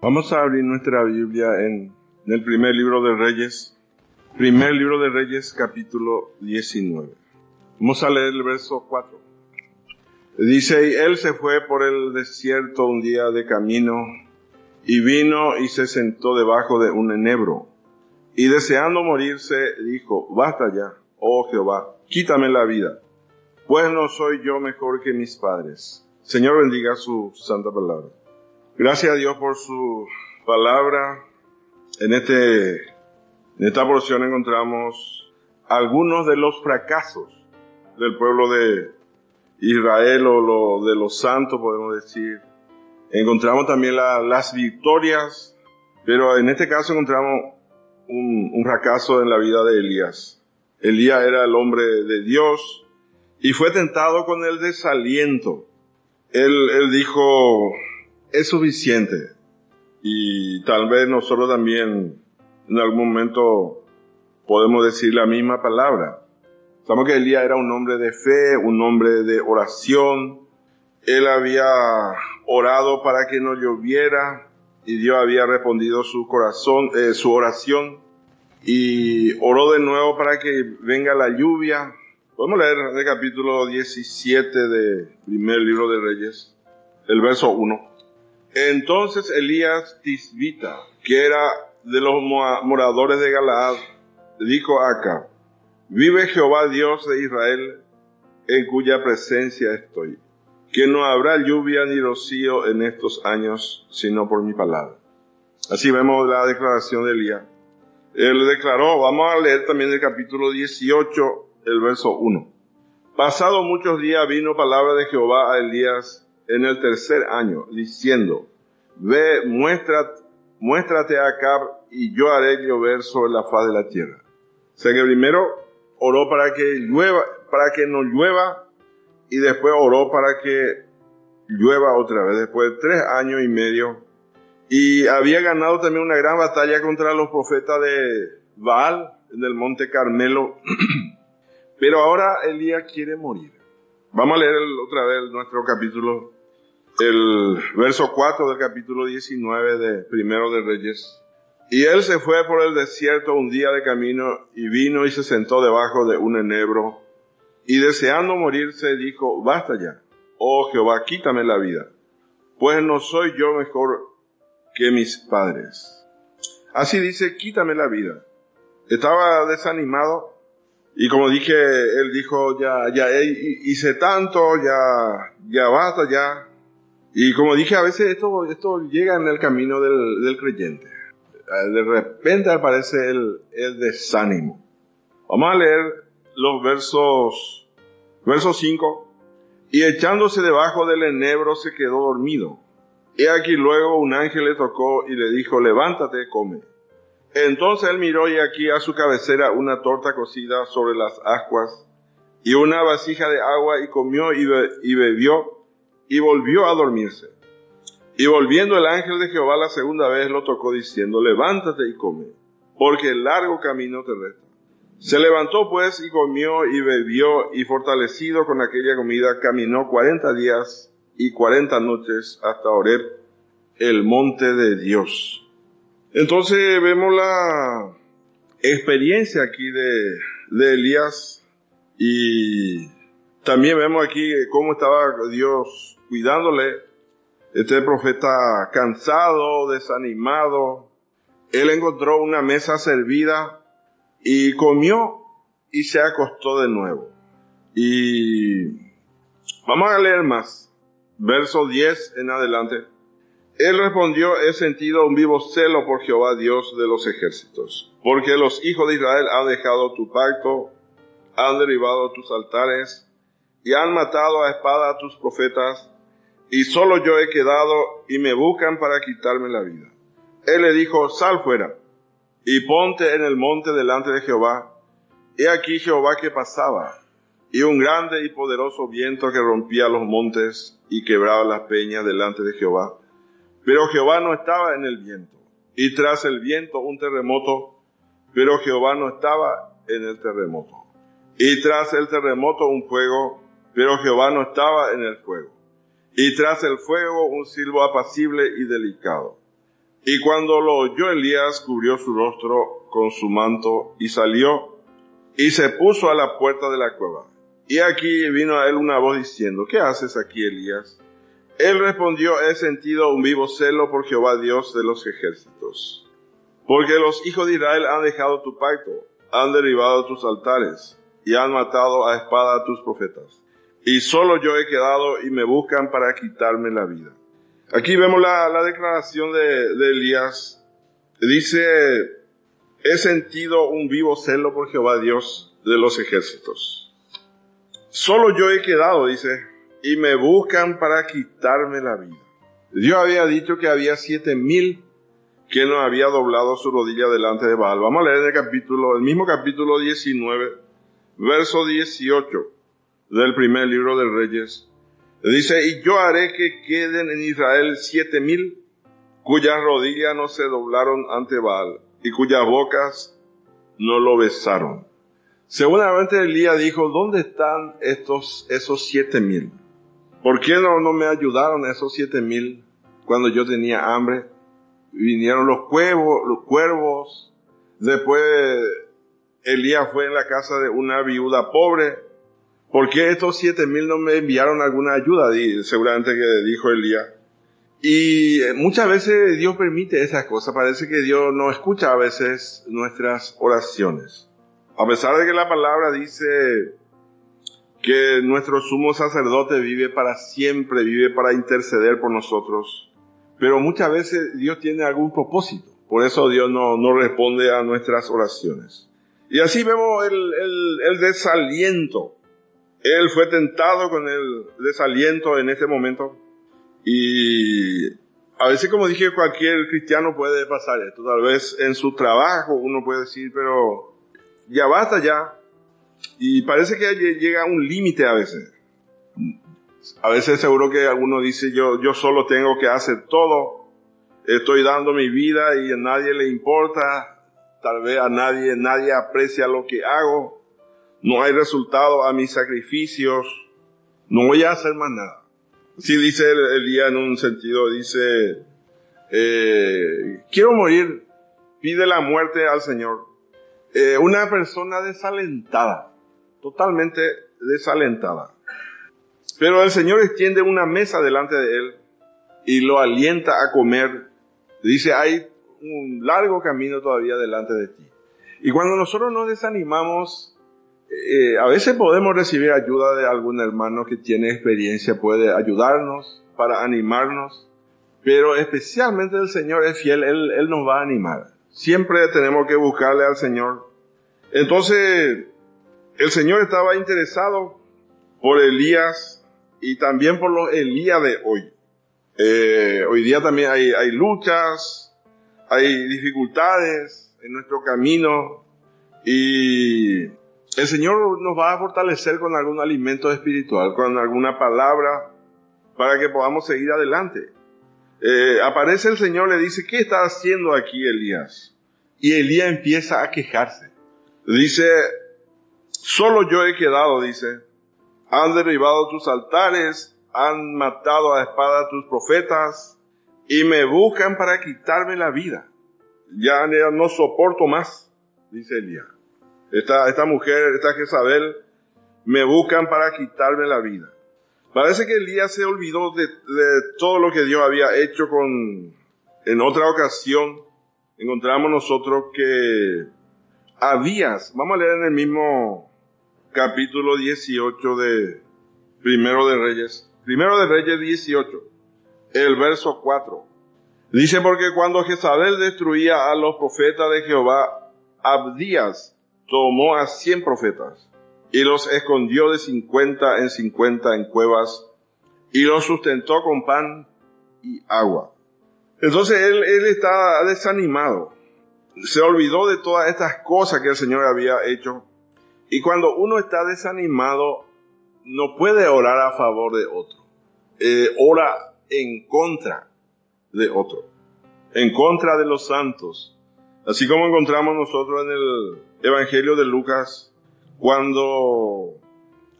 Vamos a abrir nuestra Biblia en el primer libro de Reyes, capítulo 19. Vamos a leer el verso 4. Dice: y él se fue por el desierto un día de camino, y vino y se sentó debajo de un enebro. Y deseando morirse, dijo: basta ya, oh Jehová, quítame la vida, pues no soy yo mejor que mis padres. Señor, bendiga su santa palabra. Gracias a Dios por su palabra. En esta porción encontramos algunos de los fracasos del pueblo de Israel, o de los santos, podemos decir. Encontramos también las victorias, pero en este caso encontramos un fracaso en la vida de Elías. Elías era el hombre de Dios y fue tentado con el desaliento. Él dijo: es suficiente. Y tal vez nosotros también en algún momento podemos decir la misma palabra. Sabemos que Elías era un hombre de fe, un hombre de oración. Él había orado para que no lloviera y Dios había respondido su oración, y oró de nuevo para que venga la lluvia. Podemos leer el capítulo 17 del primer libro de Reyes, el verso 1. Entonces Elías Tisbita, que era de los moradores de Galaad, dijo a Acab: vive Jehová Dios de Israel, en cuya presencia estoy, que no habrá lluvia ni rocío en estos años, sino por mi palabra. Así vemos la declaración de Elías. Él declaró. Vamos a leer también el capítulo 18, el verso 1. Pasado muchos días vino palabra de Jehová a Elías en el tercer año, diciendo: ve, muéstrate a Acab, y yo haré llover sobre la faz de la tierra. O sea que primero oró para que no llueva, y después oró para que llueva otra vez, después de 3 años y medio. Y había ganado también una gran batalla contra los profetas de Baal en el monte Carmelo. Pero ahora Elías quiere morir. Vamos a leer otra vez nuestro capítulo, el verso 4 del capítulo 19 de Primero de Reyes. Y él se fue por el desierto un día de camino, y vino y se sentó debajo de un enebro. Y deseando morirse, dijo: basta ya, oh Jehová, quítame la vida, pues no soy yo mejor que mis padres. Así dice: quítame la vida. Estaba desanimado. Y como dije, él dijo: ya hice tanto, ya basta ya. Y como dije, a veces esto llega en el camino del creyente. De repente aparece el desánimo. Vamos a leer los versos 5. Y echándose debajo del enebro se quedó dormido. He aquí luego un ángel le tocó y le dijo: levántate, come. Entonces él miró, y aquí a su cabecera una torta cocida sobre las ascuas y una vasija de agua, y comió y bebió, y volvió a dormirse. Y volviendo el ángel de Jehová la segunda vez lo tocó, diciendo: levántate y come, porque el largo camino te resta. Se levantó pues y comió y bebió, y fortalecido con aquella comida caminó 40 días y 40 noches hasta Horeb, el monte de Dios. Entonces vemos la experiencia aquí de Elías, y también vemos aquí cómo estaba Dios cuidándole. Este profeta cansado, desanimado, él encontró una mesa servida y comió y se acostó de nuevo. Y vamos a leer más, verso 10 en adelante. Él respondió: he sentido un vivo celo por Jehová Dios de los ejércitos, porque los hijos de Israel han dejado tu pacto, han derribado tus altares, y han matado a espada a tus profetas, y solo yo he quedado, y me buscan para quitarme la vida. Él le dijo: sal fuera, y ponte en el monte delante de Jehová. He aquí Jehová que pasaba, y un grande y poderoso viento que rompía los montes, y quebraba las peñas delante de Jehová. Pero Jehová no estaba en el viento, y tras el viento un terremoto, pero Jehová no estaba en el terremoto. Y tras el terremoto un fuego, pero Jehová no estaba en el fuego. Y tras el fuego un silbo apacible y delicado. Y cuando lo oyó Elías, cubrió su rostro con su manto y salió y se puso a la puerta de la cueva. Y aquí vino a él una voz diciendo: ¿qué haces aquí, Elías? Él respondió: he sentido un vivo celo por Jehová Dios de los ejércitos, porque los hijos de Israel han dejado tu pacto, han derribado tus altares y han matado a espada a tus profetas. Y solo yo he quedado y me buscan para quitarme la vida. Aquí vemos la declaración de Elías. Dice: he sentido un vivo celo por Jehová Dios de los ejércitos. Solo yo he quedado, dice, y me buscan para quitarme la vida. Dios había dicho que había 7,000 que no había doblado su rodilla delante de Baal. Vamos a leer el mismo capítulo 19, verso 18 del primer libro de Reyes. Dice: y yo haré que queden en Israel 7,000 cuyas rodillas no se doblaron ante Baal y cuyas bocas no lo besaron. Seguramente Elías dijo: ¿dónde están esos 7,000? ¿Por qué no me ayudaron esos 7,000 cuando yo tenía hambre? Vinieron los cuervos. Después Elías fue en la casa de una viuda pobre. ¿Por qué estos 7,000 no me enviaron alguna ayuda? Seguramente que dijo Elías. Y muchas veces Dios permite esas cosas. Parece que Dios no escucha a veces nuestras oraciones. A pesar de que la palabra dice que nuestro sumo sacerdote vive para siempre, vive para interceder por nosotros. Pero muchas veces Dios tiene algún propósito. Por eso Dios no responde a nuestras oraciones. Y así vemos el desaliento. Él fue tentado con el desaliento en ese momento. Y a veces, como dije, cualquier cristiano puede pasar esto. Tal vez en su trabajo uno puede decir: pero ya basta ya. Y parece que llega a un límite a veces. A veces seguro que alguno dice: yo solo tengo que hacer todo. Estoy dando mi vida y a nadie le importa. Tal vez a nadie aprecia lo que hago. No hay resultado a mis sacrificios. No voy a hacer más nada. Sí, dice Elías en un sentido, dice: quiero morir. Pide la muerte al Señor. Una persona desalentada. Totalmente desalentada. Pero el Señor extiende una mesa delante de él y lo alienta a comer. Dice: hay un largo camino todavía delante de ti. Y cuando nosotros nos desanimamos, a veces podemos recibir ayuda de algún hermano que tiene experiencia, puede ayudarnos para animarnos. Pero especialmente el Señor es fiel, Él nos va a animar. Siempre tenemos que buscarle al Señor. Entonces, el Señor estaba interesado por Elías y también por los Elías de hoy. Hoy día también hay luchas, hay dificultades en nuestro camino y el Señor nos va a fortalecer con algún alimento espiritual, con alguna palabra para que podamos seguir adelante. Aparece el Señor, le dice: ¿qué está haciendo aquí, Elías? Y Elías empieza a quejarse. Dice: solo yo he quedado, dice. Han derribado tus altares, han matado a espada a tus profetas y me buscan para quitarme la vida. Ya no soporto más, dice Elías. Esta mujer, esta Jezabel, me buscan para quitarme la vida. Parece que Elías se olvidó de todo lo que Dios había hecho en otra ocasión. Encontramos nosotros que Abías, vamos a leer en el mismo capítulo 18 de Primero de Reyes 18, el verso 4. Dice: porque cuando Jezabel destruía a los profetas de Jehová, Abdías tomó a 100 profetas y los escondió de 50 en 50 en cuevas y los sustentó con pan y agua. Entonces él está desanimado. Se olvidó de todas estas cosas que el Señor había hecho. Y cuando uno está desanimado, no puede orar a favor de otro. Ora en contra de otro. En contra de los santos. Así como encontramos nosotros en el Evangelio de Lucas, cuando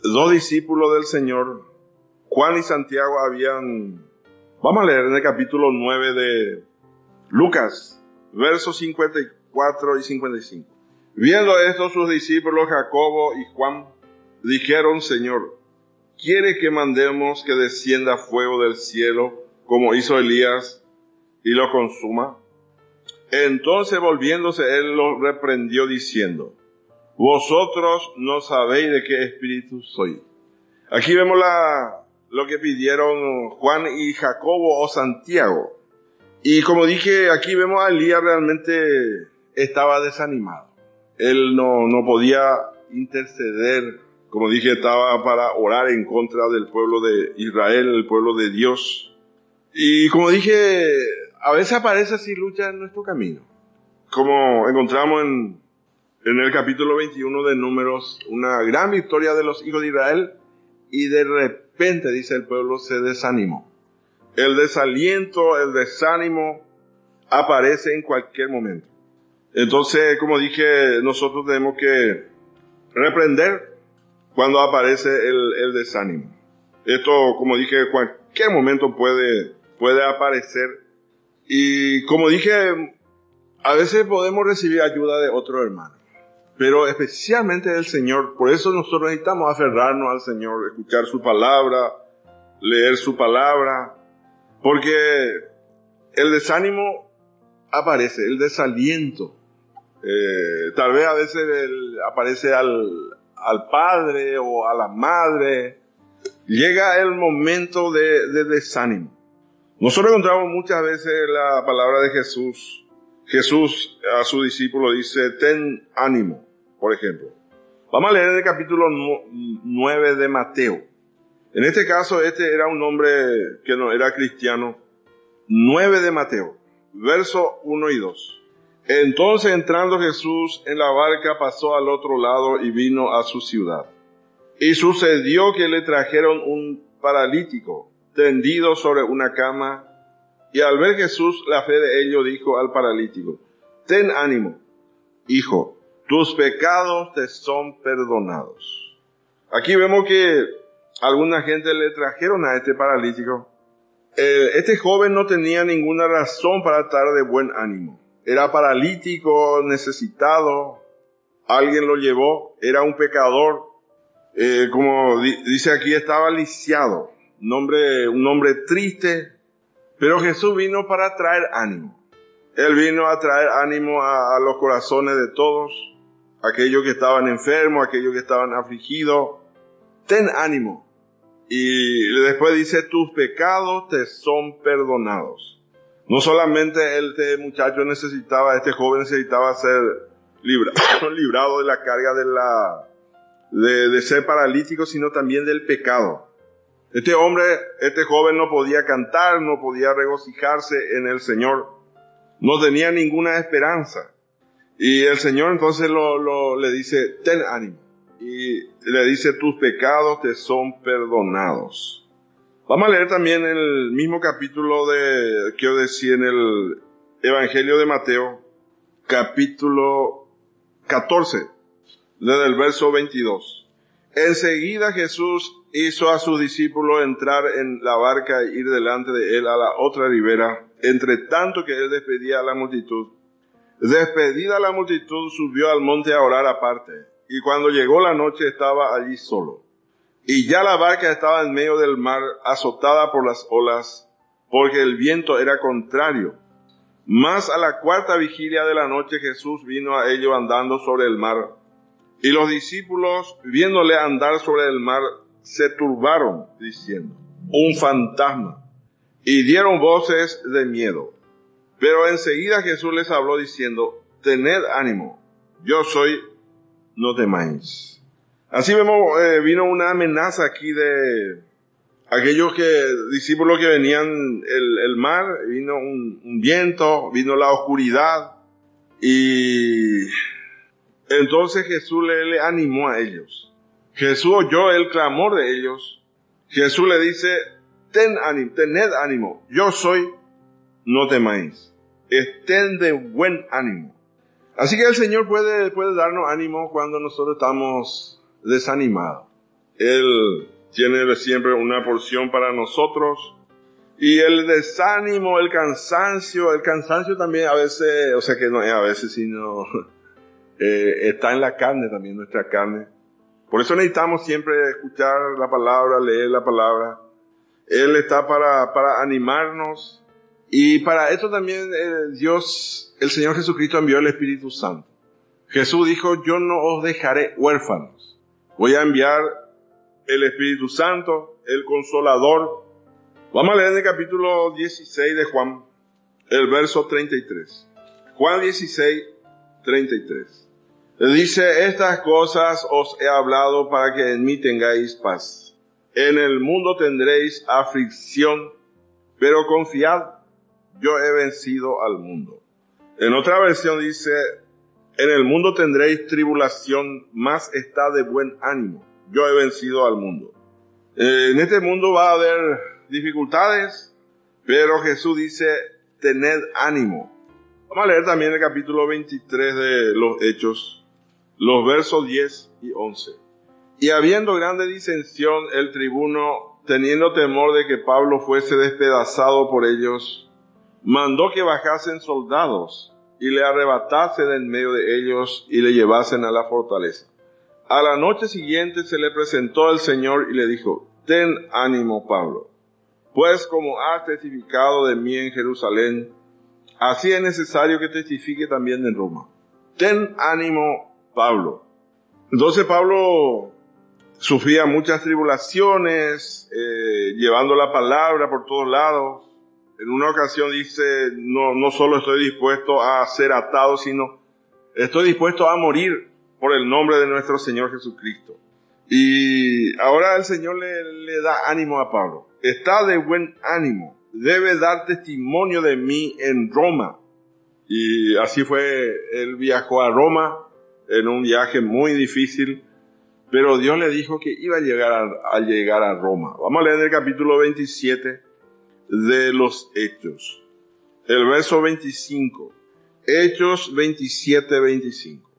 2 discípulos del Señor, Juan y Santiago, vamos a leer en el capítulo 9 Lucas, versos 54 y 55. Viendo esto, sus discípulos Jacobo y Juan dijeron: Señor, ¿quiere que mandemos que descienda fuego del cielo, como hizo Elías, y lo consuma? Entonces, volviéndose, él los reprendió diciendo: vosotros no sabéis de qué espíritu soy. Aquí vemos lo que pidieron Juan y Jacobo o Santiago. Y como dije, aquí vemos a Elías realmente estaba desanimado. Él no podía interceder. Como dije, estaba para orar en contra del pueblo de Israel, el pueblo de Dios. Y como dije, a veces aparece así lucha en nuestro camino. Como encontramos en el capítulo 21 de Números, una gran victoria de los hijos de Israel, y de repente, dice, el pueblo se desanimó. El desaliento, el desánimo aparece en cualquier momento. Entonces, como dije, nosotros tenemos que reprender cuando aparece el desánimo. Esto, como dije, en cualquier momento puede aparecer. Y como dije, a veces podemos recibir ayuda de otro hermano, pero especialmente del Señor. Por eso nosotros necesitamos aferrarnos al Señor, escuchar su palabra, leer su palabra, porque el desánimo aparece, el desaliento. Tal vez a veces aparece al padre o a la madre. Llega el momento de desánimo. Nosotros encontramos muchas veces la palabra de Jesús. Jesús a su discípulo dice: ten ánimo, por ejemplo. Vamos a leer el capítulo 9 de Mateo. En este caso, este era un hombre que no era cristiano. 9 de Mateo, verso 1 y 2. Entonces, entrando Jesús en la barca, pasó al otro lado y vino a su ciudad. Y sucedió que le trajeron un paralítico tendido sobre una cama, y al ver Jesús la fe de ellos, dijo al paralítico: ten ánimo, hijo, tus pecados te son perdonados. Aquí vemos que alguna gente le trajeron a este paralítico. Este joven no tenía ninguna razón para estar de buen ánimo. Era paralítico, necesitado, alguien lo llevó, era un pecador. Como dice aquí, estaba lisiado, un hombre triste, pero Jesús vino para traer ánimo. Él vino a traer ánimo a los corazones de todos, aquellos que estaban enfermos, aquellos que estaban afligidos. Ten ánimo. Y después dice: tus pecados te son perdonados. No solamente este muchacho necesitaba, este joven necesitaba ser librado de la carga de ser paralítico, sino también del pecado. Este joven no podía cantar, no podía regocijarse en el Señor, no tenía ninguna esperanza. Y el Señor entonces le dice: ten ánimo. Y le dice: tus pecados te son perdonados. Vamos a leer también el mismo capítulo que yo decía en el Evangelio de Mateo, capítulo 14, desde el verso 22. Enseguida Jesús hizo a sus discípulos entrar en la barca e ir delante de él a la otra ribera, entre tanto que él despedía a la multitud. Despedida la multitud, subió al monte a orar aparte, y cuando llegó la noche estaba allí solo. Y ya la barca estaba en medio del mar, azotada por las olas, porque el viento era contrario. Mas a la cuarta vigilia de la noche Jesús vino a ellos andando sobre el mar. Y los discípulos, viéndole andar sobre el mar, se turbaron, diciendo: un fantasma. Y dieron voces de miedo. Pero enseguida Jesús les habló diciendo: tened ánimo, yo soy, no temáis. Así vemos, vino una amenaza aquí de aquellos discípulos que venían el mar, vino un viento, vino la oscuridad, y entonces Jesús le animó a ellos. Jesús oyó el clamor de ellos. Jesús le dice: tened ánimo, yo soy, no temáis. Estén de buen ánimo. Así que el Señor puede darnos ánimo cuando nosotros estamos desanimados. Él tiene siempre una porción para nosotros, Y el desánimo, el cansancio también a veces, o sea que no es a veces, sino está en la carne también, nuestra carne. Por eso necesitamos siempre escuchar la palabra, leer la palabra. Él está para animarnos. Y para eso también Dios, el Señor Jesucristo envió el Espíritu Santo. Jesús dijo, yo no os dejaré huérfanos. Voy a enviar el Espíritu Santo, el Consolador. Vamos a leer en el capítulo 16 de Juan, el verso 33. Juan 16, 33. Dice, estas cosas os he hablado para que en mí tengáis paz. En el mundo tendréis aflicción, pero confiad, yo he vencido al mundo. En otra versión dice, en el mundo tendréis tribulación, mas está de buen ánimo. Yo he vencido al mundo. En este mundo va a haber dificultades, pero Jesús dice, tened ánimo. Vamos a leer también el capítulo 23 de los Hechos, los versos 10 y 11. Y habiendo grande disensión, el tribuno, teniendo temor de que Pablo fuese despedazado por ellos, mandó que bajasen soldados y le arrebatasen en medio de ellos y le llevasen a la fortaleza. A la noche siguiente se le presentó el Señor y le dijo, ten ánimo, Pablo, pues como has testificado de mí en Jerusalén, así es necesario que testifique también en Roma. Ten ánimo, Pablo. Entonces Pablo sufría muchas tribulaciones, llevando la palabra por todos lados. En una ocasión dice, no solo estoy dispuesto a ser atado, sino estoy dispuesto a morir por el nombre de nuestro Señor Jesucristo. Y ahora el Señor le da ánimo a Pablo. Está de buen ánimo. Debe dar testimonio de mí en Roma. Y así fue, él viajó a Roma en un viaje muy difícil, pero Dios le dijo que iba a llegar a Roma. Vamos a leer el capítulo 27 de los Hechos. El verso 25. Hechos 27, 25.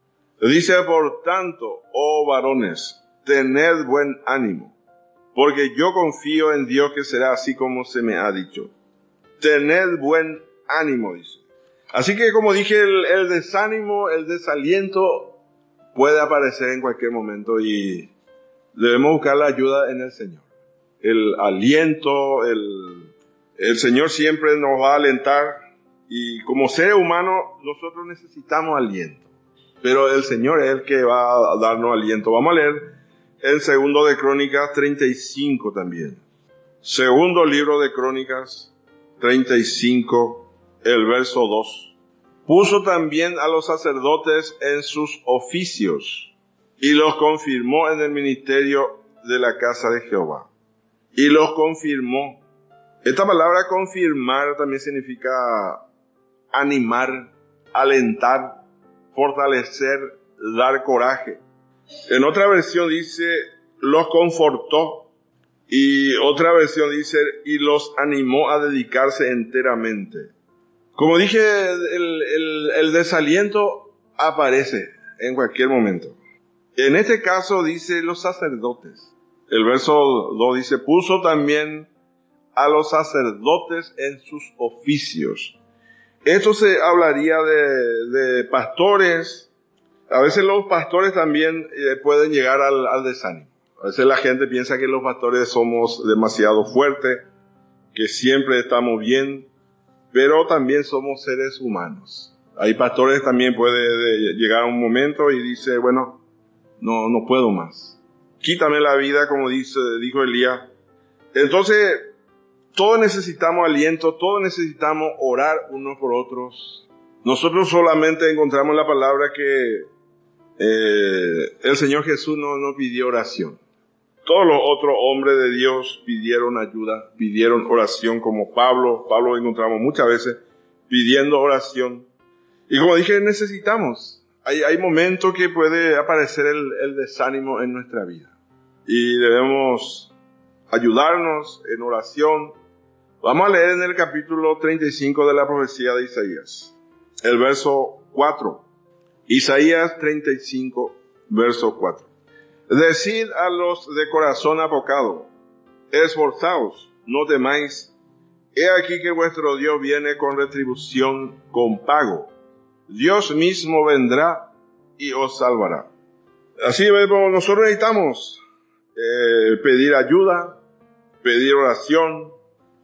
Dice, por tanto, oh varones, tened buen ánimo, porque yo confío en Dios que será así como se me ha dicho. Tened buen ánimo, dice. Así que como dije, el desánimo, el desaliento puede aparecer en cualquier momento y debemos buscar la ayuda en el Señor. El aliento, el Señor siempre nos va a alentar y como seres humanos nosotros necesitamos aliento. Pero el Señor es el que va a darnos aliento. Vamos a leer el segundo de Crónicas 35 también. Segundo libro de Crónicas 35, el verso 2. Puso también a los sacerdotes en sus oficios y los confirmó en el ministerio de la casa de Jehová. Y los confirmó. Esta palabra confirmar también significa animar, alentar, fortalecer, dar coraje. En otra versión dice, los confortó. Y otra versión dice, y los animó a dedicarse enteramente. Como dije, el desaliento aparece en cualquier momento. En este caso dice los sacerdotes. El verso 2 dice, puso también a los sacerdotes en sus oficios. Esto se hablaría de pastores. A veces los pastores también pueden llegar al desánimo. A veces la gente piensa que los pastores somos demasiado fuertes, que siempre estamos bien, pero también somos seres humanos. Hay pastores también puede llegar a un momento y dice, bueno, no puedo más. Quítame la vida, como dijo Elías. Entonces, todos necesitamos aliento, todos necesitamos orar unos por otros. Nosotros solamente encontramos la palabra que el Señor Jesús no pidió oración. Todos los otros hombres de Dios pidieron ayuda, pidieron oración, como Pablo. Pablo encontramos muchas veces pidiendo oración. Y como dije, necesitamos. Hay momentos que puede aparecer el desánimo en nuestra vida. Y debemos ayudarnos en oración. Vamos a leer en el capítulo 35 de la profecía de Isaías. El verso 4. Isaías 35, verso 4. Decid a los de corazón apocado, esforzaos, no temáis, He aquí que vuestro Dios viene con retribución, con pago. Dios mismo vendrá y os salvará. Así nosotros necesitamos pedir ayuda, pedir oración,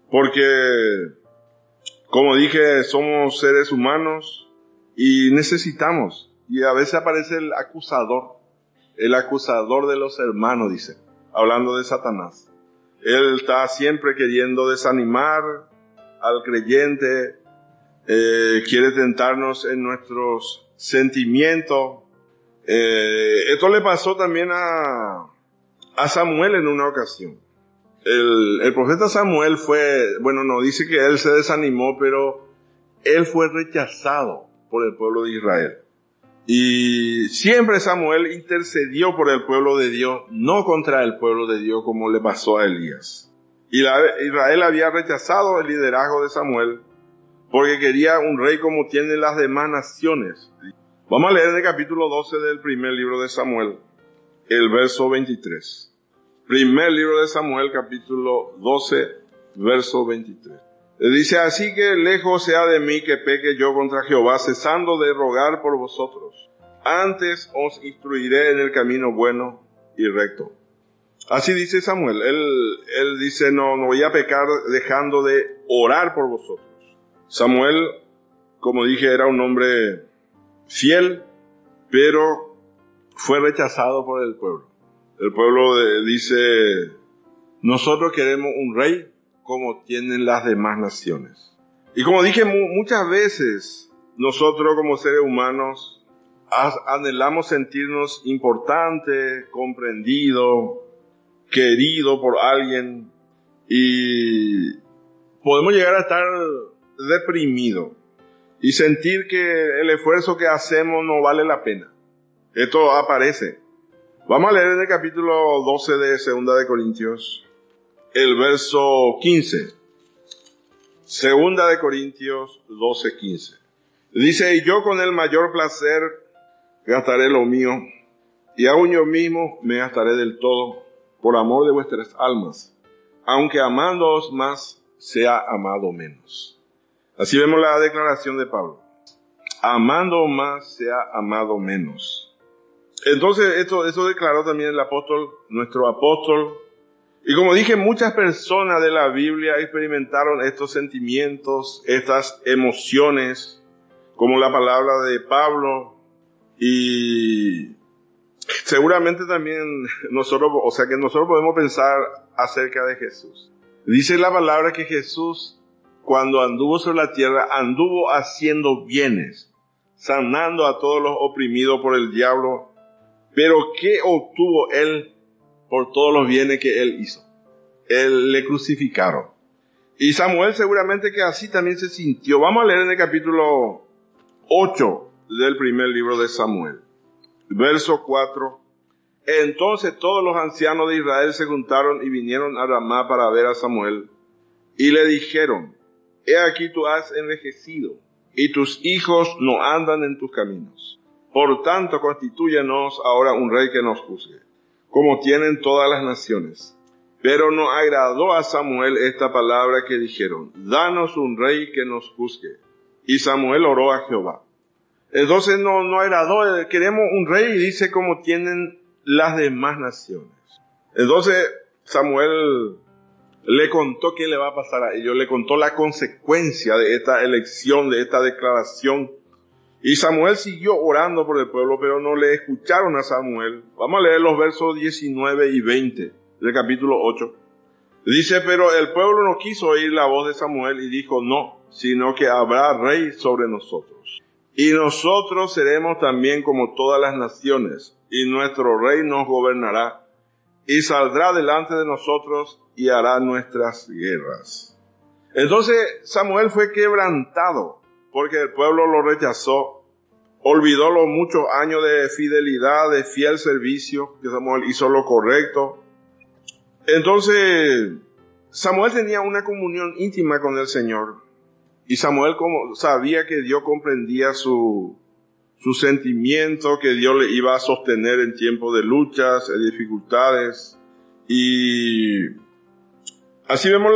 porque, como dije, somos seres humanos y necesitamos. Y a veces aparece el acusador de los hermanos, dice, hablando de Satanás. Él está siempre queriendo desanimar al creyente, quiere tentarnos en nuestros sentimientos. Esto le pasó también a Samuel en una ocasión. El profeta Samuel no dice que él se desanimó, pero él fue rechazado por el pueblo de Israel. Y siempre Samuel intercedió por el pueblo de Dios, no contra el pueblo de Dios como le pasó a Elías. Israel había rechazado el liderazgo de Samuel porque quería un rey como tienen las demás naciones. Vamos a leer en el capítulo 12 del primer libro de Samuel, el verso 23. Primer libro de Samuel, capítulo 12, verso 23. Dice, así que lejos sea de mí que peque yo contra Jehová, cesando de rogar por vosotros. Antes os instruiré en el camino bueno y recto. Así dice Samuel. Él dice, no voy a pecar dejando de orar por vosotros. Samuel, como dije, era un hombre fiel, pero fue rechazado por el pueblo. El pueblo dice, nosotros queremos un rey como tienen las demás naciones. Y como dije muchas veces, nosotros como seres humanos anhelamos sentirnos importantes, comprendidos, queridos por alguien, y podemos llegar a estar deprimidos y sentir que el esfuerzo que hacemos no vale la pena. Esto aparece. Vamos a leer en el capítulo 12 de 2 de Corintios, el verso 15. 2 de Corintios 12, 15. Dice, y yo con el mayor placer gastaré lo mío, y aún yo mismo me gastaré del todo, por amor de vuestras almas, aunque amándoos más, sea amado menos. Así vemos la declaración de Pablo. Amando más, sea amado menos. Entonces, eso declaró también el apóstol, nuestro apóstol. Y como dije, muchas personas de la Biblia experimentaron estos sentimientos, estas emociones, como la palabra de Pablo. Y seguramente también nosotros podemos pensar acerca de Jesús. Dice la palabra que Jesús, cuando anduvo sobre la tierra, anduvo haciendo bienes, sanando a todos los oprimidos por el diablo. Pero ¿qué obtuvo él por todos los bienes que él hizo? Él le crucificaron. Y Samuel seguramente que así también se sintió. Vamos a leer en el capítulo 8 del primer libro de Samuel. Verso 4. Entonces todos los ancianos de Israel se juntaron y vinieron a Ramá para ver a Samuel. Y le dijeron, he aquí tú has envejecido, y tus hijos no andan en tus caminos. Por tanto, constitúyenos ahora un rey que nos juzgue, como tienen todas las naciones. Pero no agradó a Samuel esta palabra que dijeron, danos un rey que nos juzgue. Y Samuel oró a Jehová. Entonces no agradó, queremos un rey, y dice como tienen las demás naciones. Entonces Samuel le contó qué le va a pasar a ellos, le contó la consecuencia de esta elección, de esta declaración. Y Samuel siguió orando por el pueblo, pero no le escucharon a Samuel. Vamos a leer los versos 19 y 20 del capítulo 8. Dice, pero el pueblo no quiso oír la voz de Samuel y dijo, no, sino que habrá rey sobre nosotros. Y nosotros seremos también como todas las naciones, y nuestro rey nos gobernará, y saldrá delante de nosotros y hará nuestras guerras. Entonces Samuel fue quebrantado, porque el pueblo lo rechazó, olvidó los muchos años de fidelidad, de fiel servicio, que Samuel hizo lo correcto. Entonces, Samuel tenía una comunión íntima con el Señor, y Samuel sabía que Dios comprendía su sentimiento, que Dios le iba a sostener en tiempos de luchas, de dificultades, y así vemos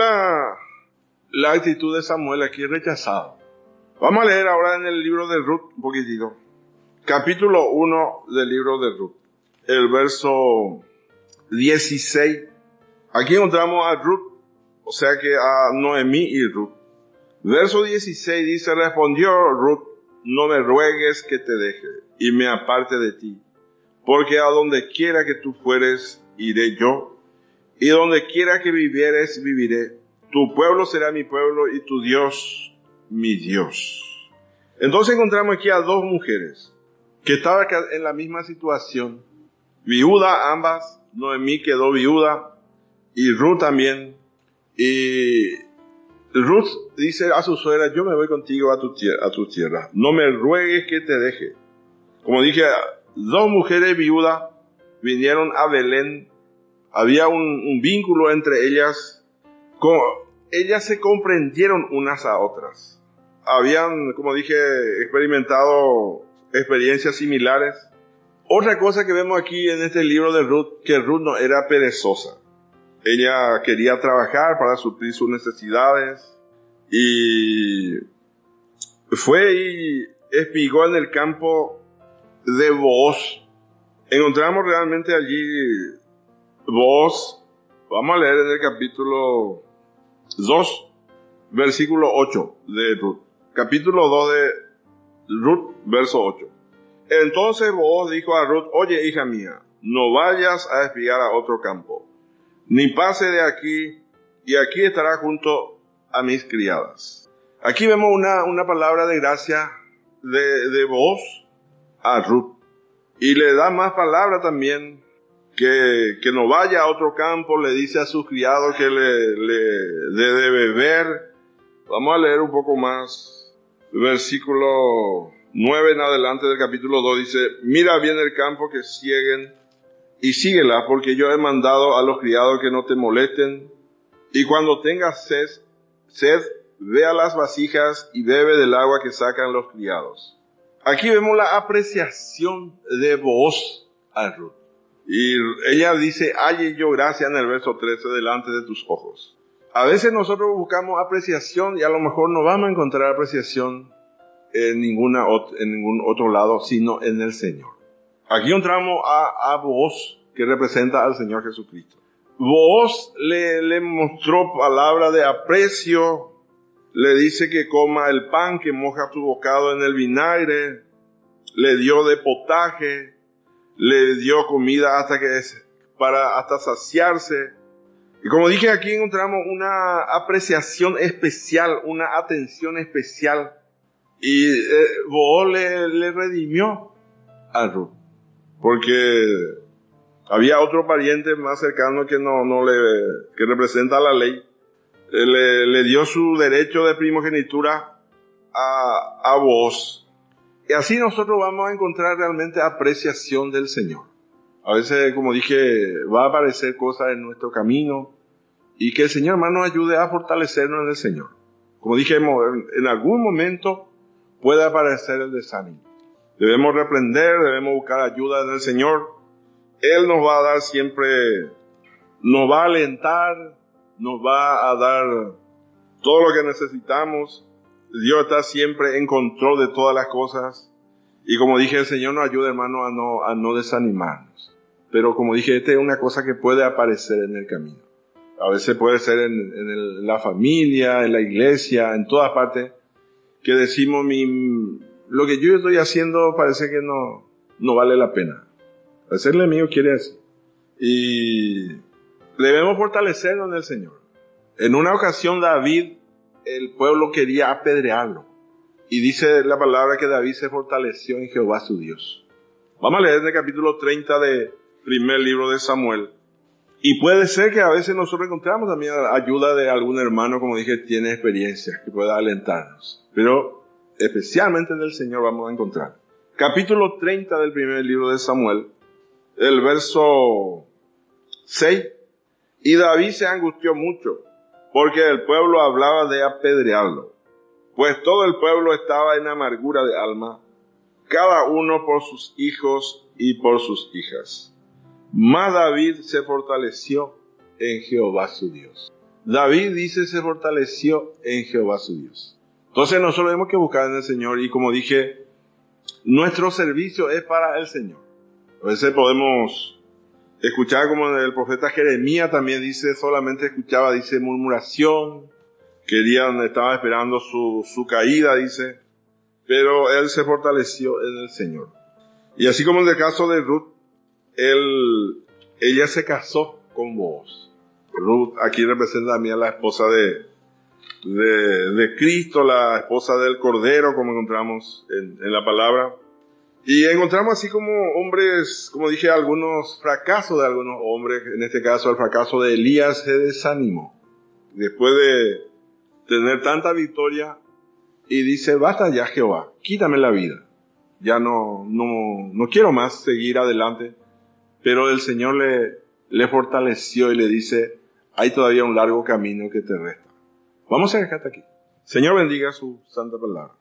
la actitud de Samuel aquí rechazada. Vamos a leer ahora en el libro de Ruth un poquitito. Capítulo 1 del libro de Ruth. El verso 16. Aquí encontramos a Ruth, o sea que a Noemí y Ruth. Verso 16 dice, respondió Ruth, no me ruegues que te deje y me aparte de ti, porque a donde quiera que tú fueres, iré yo, y donde quiera que vivieres, viviré. Tu pueblo será mi pueblo y tu Dios, mi Dios. Entonces encontramos aquí a dos mujeres que estaban en la misma situación. Viuda ambas, Noemí quedó viuda y Ruth también. Y Ruth dice a su suegra, yo me voy contigo a tu tierra. No me ruegues que te deje. Como dije, dos mujeres viudas vinieron a Belén. Había un vínculo entre ellas. Ellas se comprendieron unas a otras. Habían, como dije, experimentado experiencias similares. Otra cosa que vemos aquí en este libro de Ruth, que Ruth no era perezosa. Ella quería trabajar para suplir sus necesidades y fue y espigó en el campo de Booz. Encontramos realmente allí Booz. Vamos a leer en el capítulo 2, versículo 8 de Ruth. Capítulo 2 de Ruth, verso 8. Entonces Booz dijo a Ruth, oye, hija mía, no vayas a espigar a otro campo, ni pase de aquí, y aquí estará junto a mis criadas. Aquí vemos una palabra de gracia de Booz a Ruth. Y le da más palabra también, que no vaya a otro campo, le dice a sus criados que le dé de beber. Vamos a leer un poco más. Versículo 9 en adelante del capítulo 2 dice, mira bien el campo que sieguen y síguela, porque yo he mandado a los criados que no te molesten. Y cuando tengas sed, ve a las vasijas y bebe del agua que sacan los criados. Aquí vemos la apreciación de Booz a Ruth. Y ella dice, halle yo gracia en el verso 13 delante de tus ojos. A veces nosotros buscamos apreciación y a lo mejor no vamos a encontrar apreciación en ningún otro lado, sino en el Señor. Aquí encontramos a Booz, que representa al Señor Jesucristo. Booz le mostró palabra de aprecio, le dice que coma el pan, que moja tu bocado en el vinagre, le dio de potaje, le dio comida hasta saciarse. Y como dije, aquí encontramos una apreciación especial, una atención especial. Y Booz le redimió a Ruth, porque había otro pariente más cercano que representa la ley. Le dio su derecho de primogenitura a Booz. Y así nosotros vamos a encontrar realmente apreciación del Señor. A veces, como dije, va a aparecer cosas en nuestro camino y que el Señor, hermano, nos ayude a fortalecernos en el Señor. Como dije, en algún momento puede aparecer el desánimo. Debemos reprender, debemos buscar ayuda en el Señor. Él nos va a dar siempre, nos va a alentar, nos va a dar todo lo que necesitamos. Dios está siempre en control de todas las cosas. Y como dije, el Señor nos ayuda, hermano, a no desanimarnos. Pero como dije, esta es una cosa que puede aparecer en el camino. A veces puede ser en la familia, en la iglesia, en todas partes, que decimos, lo que yo estoy haciendo parece que no vale la pena. A veces el enemigo quiere eso. Y debemos fortalecernos en el Señor. En una ocasión David, el pueblo quería apedrearlo. Y dice la palabra que David se fortaleció en Jehová su Dios. Vamos a leer en el capítulo 30 del primer libro de Samuel. Y puede ser que a veces nosotros encontramos también ayuda de algún hermano, como dije, tiene experiencias que pueda alentarnos. Pero especialmente en el Señor vamos a encontrar. Capítulo 30 del primer libro de Samuel, el verso 6. Y David se angustió mucho, porque el pueblo hablaba de apedrearlo, pues todo el pueblo estaba en amargura de alma, cada uno por sus hijos y por sus hijas. Mas David se fortaleció en Jehová su Dios. David dice se fortaleció en Jehová su Dios. Entonces nosotros tenemos que buscar en el Señor y como dije, nuestro servicio es para el Señor. A veces podemos escuchar como el profeta Jeremías también dice, solamente escuchaba, dice murmuración, estaba esperando su caída, dice, pero él se fortaleció en el Señor. Y así como en el caso de Ruth, ella se casó con Booz. Ruth aquí representa también a la esposa de Cristo, la esposa del Cordero, como encontramos en la palabra. Y encontramos así como hombres, como dije, algunos fracasos de algunos hombres. En este caso, el fracaso de Elías se desanimó. Después de tener tanta victoria, y dice, basta ya Jehová, quítame la vida. Ya no quiero más seguir adelante. Pero el Señor le fortaleció y le dice, hay todavía un largo camino que te resta. Vamos a dejar hasta aquí. Señor bendiga su santa palabra.